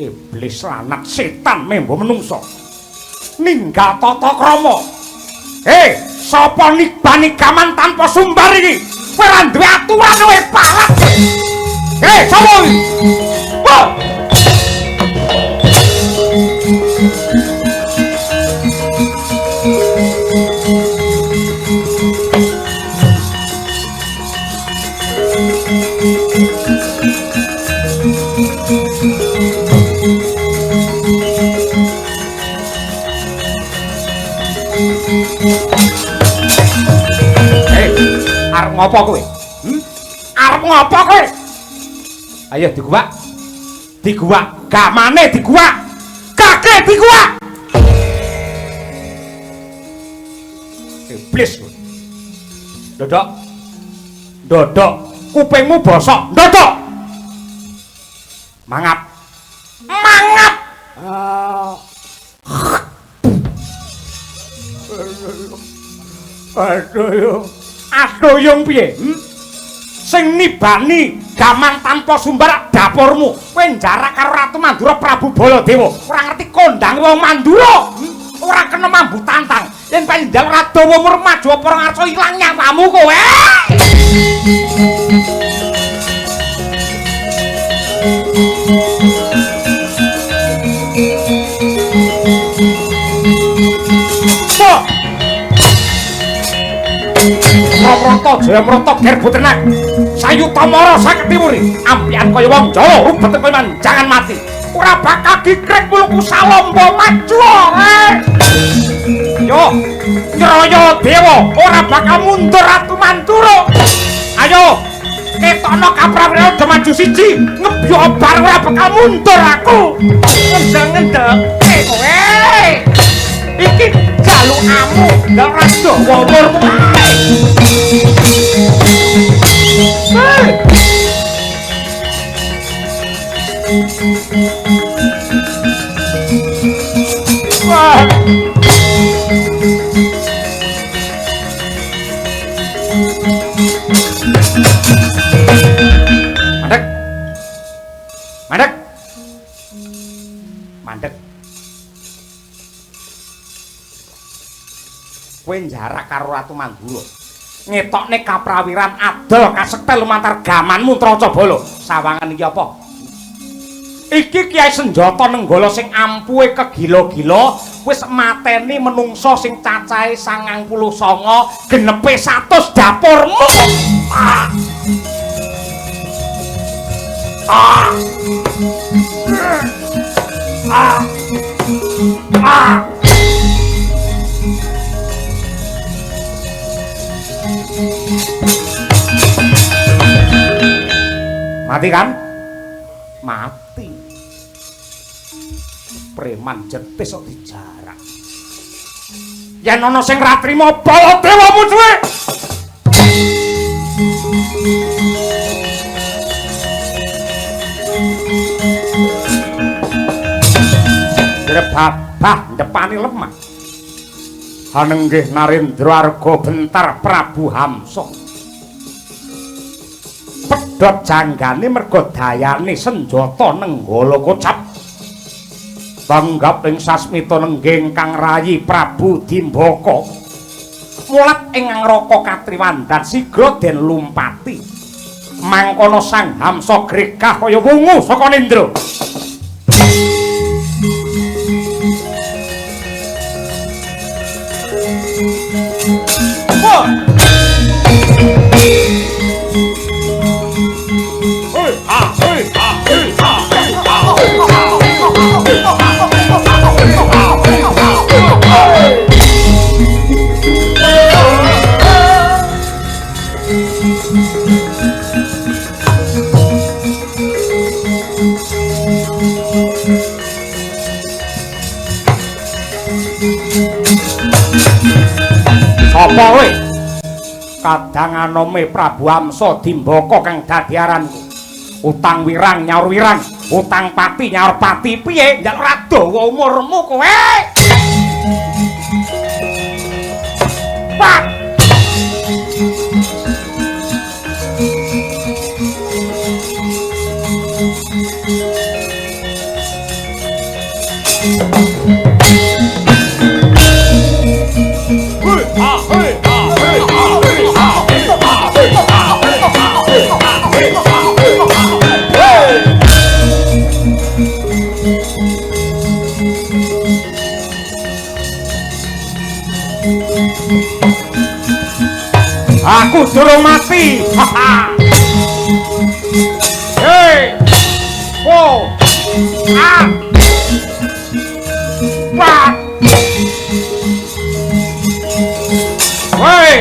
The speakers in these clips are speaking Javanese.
Iblis lanat setan membo menungso. Ninggal tata krama. Sapa nibani gaman tanpa sumbar iki? Kowe ora duwe aturan kowe palat. Sapa iki? Wah! Arep ngopo kowe? Arep ngopo kowe? Ayo diguwak. Diguwak, gamane diguwak. Kake diguwak. Iblis kowe. Dodok. Dodok, kupingmu bosok. Dodok. Mangap. Mangap. Adoyong piye? Sing nibani gaman tanpa sumbar dapurmu. Kowe njarak karo Ratu Mandura Prabu Baladewa. Ora ngerti kondang wong Mandura. Ora kena mambu tantang. Yen panjenengan Radawa maju apa ora ngarsa ilang nyawamu kowe. Prata Jayamrata gerbu tenan. Sayuta mara saketi muri. Ampian kaya wong Jawa rubet kowe jangan mati. Ora bakal dikrek mulku salomba maju. Yo, Nyaya Dewa ora bakal mundur Ratu Mandura. Ayo, ketokno Kaprawira do maju siji, ngebyo bareng ora bakal mundur aku. Ngendang-ngendang kowe. Iki jalukamu ndak Radawa umurmu. Wah. Mandek. Mandek. Mandek. Kowe njarak karo Ratu Mandura. Ngetokne kaprawiran adol kasektel lumantar gamanmu Tracabala. Sawangan iki apa? Iki Kyai Senjata Nenggala sing ampuhe kegila-gila wis mateni menungso sing cacahe 99 genepe 100 dapurmu. Mati kan? Mati. Preman jetis kok dijarak. Yen ana sing ra trima Baladewa musuhe. Babah ndepani lemah. Hanenggih Narendra Arga bentar Prabu Hamsa. Pedhot janggane merga dayane senjata Nenggala kocap. Banggap ing sasmita nengging kang rayi Prabu Dimbaka. Mulat ing ngraka katriwandan sigra den lumpati. Mangkono Sang Hamsa gregah kaya wungu saka nendra. Sapa kowe? Kadang anome Prabu Hamsa Dimbaka kang dadi aranku. Utang wirang nyaur wirang, utang pati nyaur pati. Piye njaluk Radawa umurmu kowe? Pak. Aku durung mati. Hei. Wow. Ah. Wah. Woi.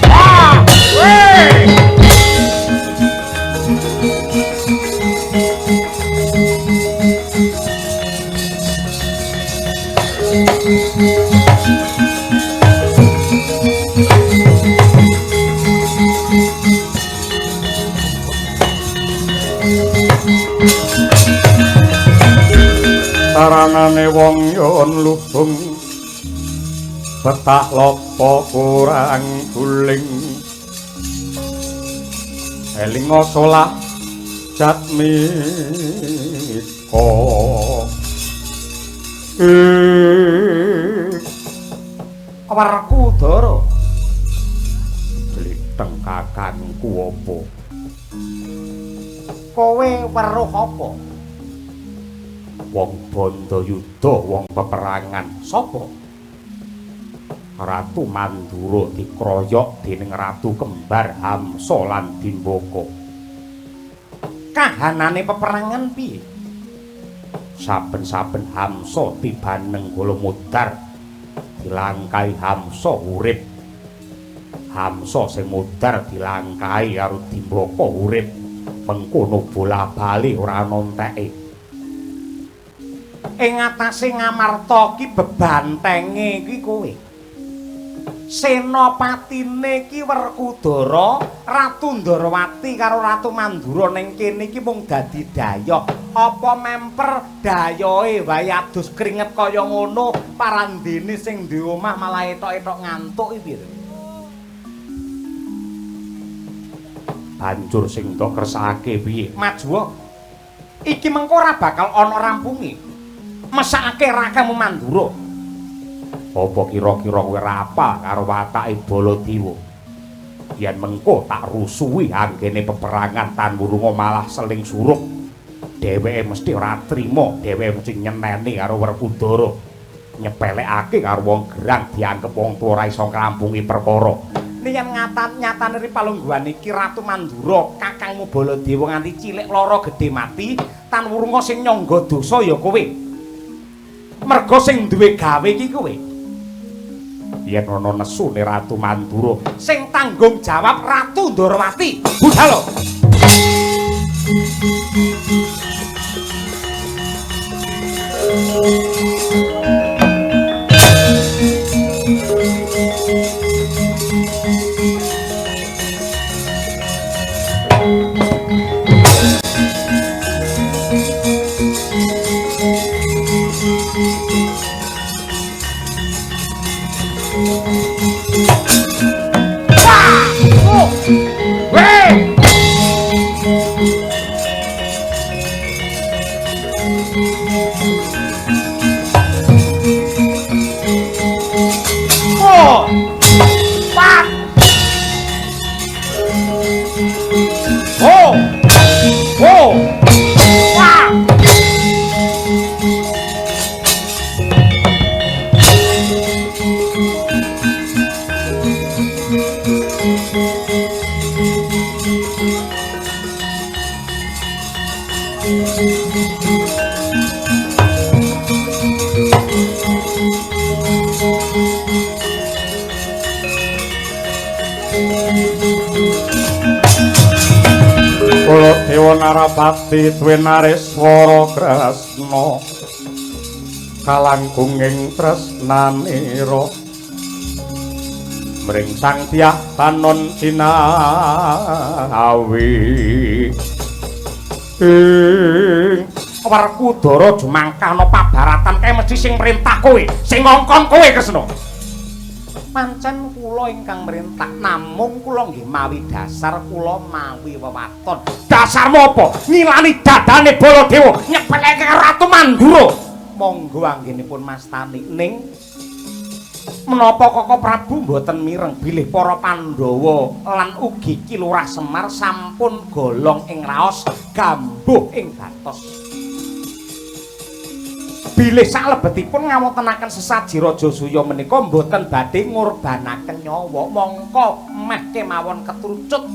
Ah. Woi. Sarangane wong yon luhung petak lopo kurang guling elinga solah jatmiko Werkudara blitheng kakangku apa kowe weruh apa wong Bandayuda wong peperangan sapa Ratu Mandura dikroyok dening Ratu Kembar Hamsa lan Dimbaka kahanane peperangan piye saben-saben Hamsa tibaneng Golomodar dilangkai Hamsa urip Hamsa sing modar dilangkai karo Dimbaka urip mengkono bola-bali ora ana enteke ing atase Ngamarta ki bebantenge iki kowe senopatine ki Werkudara Ratu Ndarawati karo Ratu Mandura ning kene iki mung dadi dayah apa memper dayohe wae adus kringet kaya ngono parandene sing di omah malah etok-etok ngantuk iki piye banjur sing tok kersake piye maju iki mengko ora bakal ana rampunge mesake rakamu Mandura apa kira-kira kowe apa karo watake Baladewa yen mengko tak rusuhi anggene peperangan tan wurunga malah seling suruk dheweke mesti ora trima dheweke mesti nyeneni karo Werkudara nyepelekake karo wong gerang dianggep wong tuwa ora iso ngrampungi perkara yen nyatane palungguhan iki Ratu Mandura kakangmu Baladewa nganti cilik lara gedhe mati tan wurunga sing nyangga dosa ya kowe merga sing duwe gawe iki kowe yen ana nesune Ratu Mandura sing tanggung jawab Ratu Ndarawati budhal Dewa Narapati duwe nareswara Kresna kalangkung ing tresnanira mring Sang Dyah Tanon Sinawi Werkudara jumangkana pabaratan kae mesti sing perintah kowe sing ngongkon kowe Kresna pancen kula ingkang merintah namung kula nggih mawi dasar kula mawi wewaton dasarmu apa ngilani dadane Baladewa nyepeleke Ratu Mandura monggo anggenipun mastani ning menapa Koko Prabu mboten mireng bilih para Pandhawa lan ugi Ki Lurah Semar sampun golong ing raos gambuh ing batos. Bilih salebetipun ngawontenaken sesaji Raja Suya menika mboten badhe ngurbanaken nyawa, mongko meh kemawon ketrucut.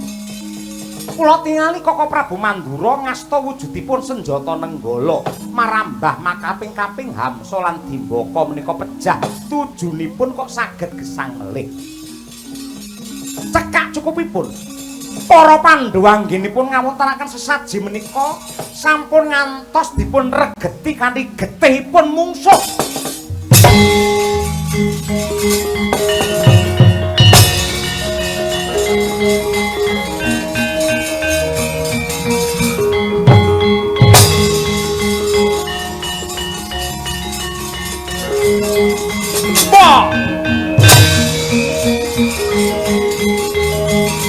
Kula tingali Koko Prabu Mandura ngasta wujudipun senjata nenggala marambah makaping-kaping Hamsa lan Dimbaka menika pejah tujunipun kok saged gesang melih. Cekak cukupipun para Pandhawa anggenipun ngawontenaken sesaji menika sampun ngantos dipun regeti kanthi getihipun mungsuh.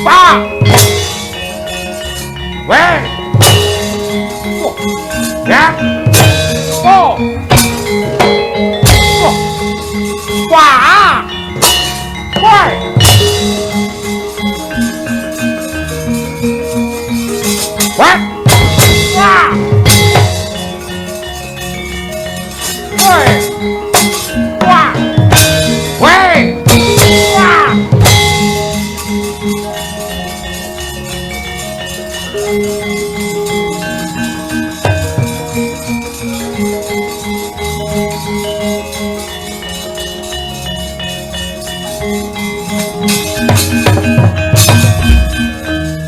Pak! Weh! Ya! Oh! Wah! Weh! Weh! Wah! Weh! Wah! Weh! Wah!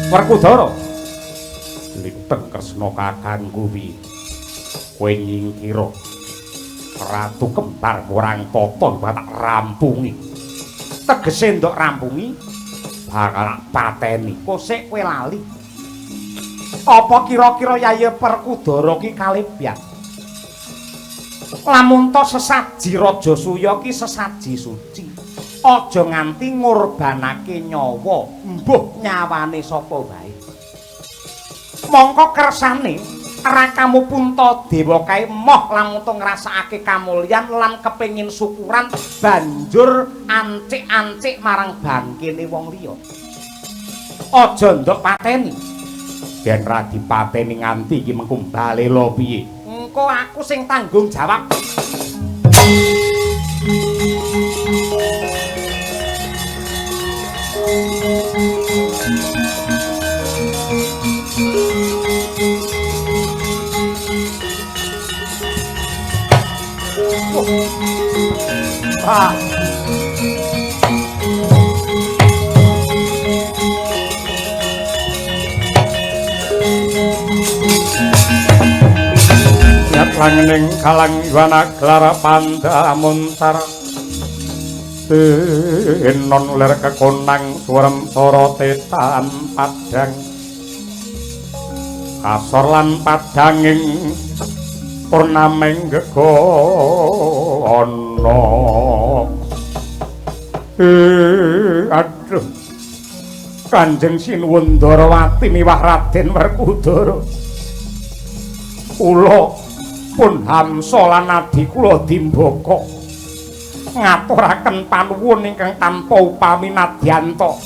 Werkudara linteng kresna kakangku wi kowe nyingkira ratu kembar murang tata tak rampungi tegese ndok rampungi bakal pateni kosek kowe lali apa kira-kira Yayi Werkudara ki kalebyan lamun to sesaji Raja Suya ki sesaji suci aja nganti ngorbanake nyawa mbuh nyawane sapa wae mongko kersane rakamu Puntadewa kae moh langsung ngrasakake kamulyan lan kepengin syukuran banjur ancik-ancik marang bangkene wong liya aja ndok pateni yen ra dipateni nganti iki mengko balela piye engko aku sing tanggung jawab. Ah. Nyat langening kalang iwana klara panda muntar non ler kekonang suarem sorote tan padang kasor lan padanging purnameng gegono aduh Kanjeng Sinuwun Ndarawati miwah Raden Werkudara kula pun Hamsa lan adi kula Dimbaka ngaturaken panuwun ingkang tanpa upami nadyanto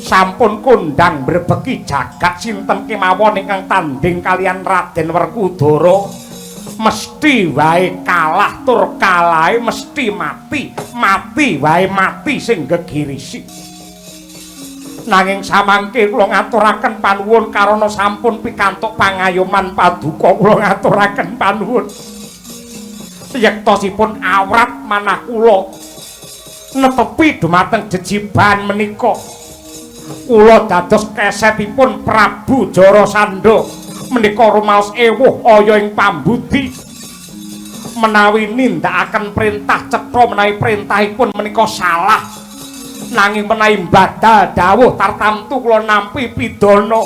sampun kondang mbrebeki jagat sinten kemawon ingkang tanding kalian Raden Werkudara mesti wae kalah tur kalahe mesti mati wae mati sing gegirisi nanging samangke kula ngaturaken panuwun karana sampun pikantuk pangayoman paduka kula ngaturaken panuwun yektosipun awrat manah kula netepi dumateng jejiban menika kula dados kesetipun Prabu Jarasandha menika rumaos ewuh aya ing pambudi menawi nindakaken perintah cetha menawi perintahipun menika salah nanging menawi badal dawuh tartamtu kula nampi pidana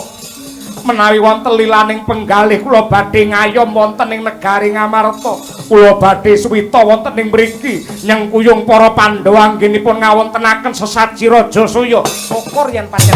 menawi wonten lilaning penggalih kula badhe ngayom wonten ing negari Ngamarta kula badhe suwita wonten ing mriki nyengkuyung para Pandhawa anggenipun ngawontenaken sesaji Raja Suya syukur yen pancen